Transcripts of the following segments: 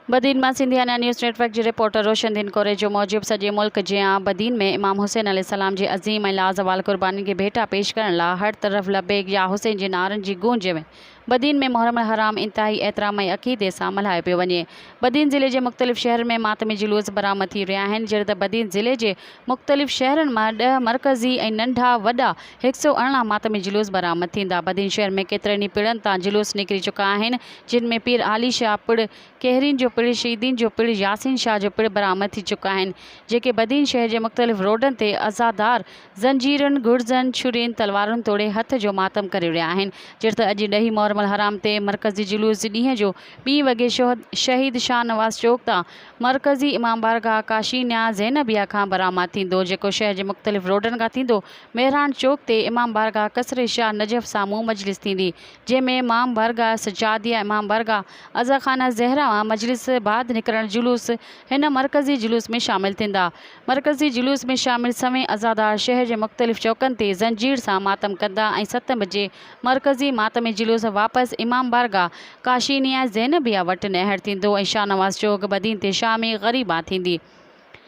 बदीन में सिंधियाना news network के reporter रोशन दिन कोरे जो मूजिब सजे मुल्क जियां बदीन में इमाम हुसैन अलैहिस्सलाम जी अज़ीम ऐं लाज़वाल कुर्बानी के भेटा पेश करण ला हर तरफ लबैक या हुसैन जी नारन जी गूंज में बदीन में मुहर्रम हराम इंतहाई एहतराम ऐं अक़ीदे सां मल्हायो पियो वञे। बदीन ज़िले के मुख़्तलिफ़ शहर में मातमी जुलूस बरामद थी रहिया आहिनि। जहिड़े त बदीन ज़िले के मुख़्तलिफ़ शहरनि मां 10 मरकज़ी ऐं नंढा वॾा 118 मातमी जुलूस बरामद थींदा। बदीन शहर में केतिरनि ई पिड़नि तां जुलूस निकिरी चुका आहिनि, जिन में पीर आली शाह पिड़, कहरीन जो पिड़, शहीदीन जो पिड़, यासीन शाह जो पिड़ बरामद थी चुका आहिनि, जेके बदीन शहर के मुख़्तलिफ़ रोडनि ते अज़ादार ज़ंजीरनि, गुर्ज़नि, छुरियुनि, तलवारुनि तोड़े हथ जो मातम करे रहिया आहिनि। जहिड़े त अॼु 10 मुहर्रम हराम ते मरकज़ी जुलूस ॾींहं जो 2 वॻे शहीद शाह नवाज़ चौक तां मरकज़ी इमाम बारगाह काशीन्या ज़ैनबिया खां बरामद थींदो, जेको शहर के मुख़्तलिफ़ रोडनि खां थींदो। मेहरान चौक ते इमाम बारगाह कसरे शाह नजफ़ साम्हूं मजलिस थींदी, जंहिंमें इमाम बारगाह सजादिया, इमाम बारगाह अज़ाखाना ज़हरा मजलिस बाद निकिरण जुलूस हिन मरकज़ी जुलूस में शामिल थींदा। मरकज़ी जुलूस में शामिल सवें अज़ादार शहर के मुख़्तलिफ़ चौकनि ते ज़ंजीर सां मातम कंदा ऐं 7 बजे मरकज़ी मातमी जुलूस वापस इमाम बारगाह काशीनिया ज़ैनबिया वटि नहर थींदो ऐं शाह नवाज़ चौक बदीन ते शामी ग़रीबा थींदी।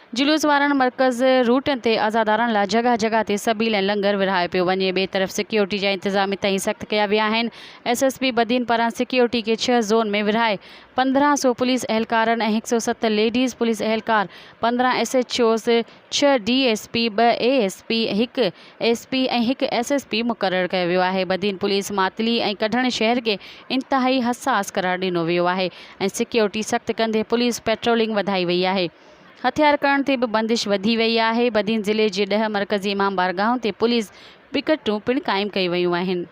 जुलूस वारनि मरकज़ रूटनि ते आज़ादारनि लाइ जगह जगह ते सबील ऐं लंगर विरहायो पियो वञे। ॿिए तरफ़ सिक्योरिटी जा इंतज़ाम तई सख़्त कया विया आहिनि। SSP बदीन पारां सिक्योरिटी के 6 ज़ोन में विरहाए 1500 पुलिस एहलकारनि ऐं 107 ladies police एहलकार, 15 SHOs, 6 DSP, 2 ASP, 1 SP ऐं 1 SSP मुक़ररु कयो वियो आहे। बदीन पुलिस मातली ऐं कढण शहर के इंतहाई हसास करार ॾिनो वियो आहे ऐं सिक्योरिटी सख़्त कंदे पुलिस पेट्रोलिंग वधाई वई आहे। हथियार करण ते भी बंदिश वधी वई आहे। बदीन ज़िले के 10 मरकज़ी इमाम बारगाहों ते पुलिस पिकटूं पिण क़ाइम कई वयूं आहिनि।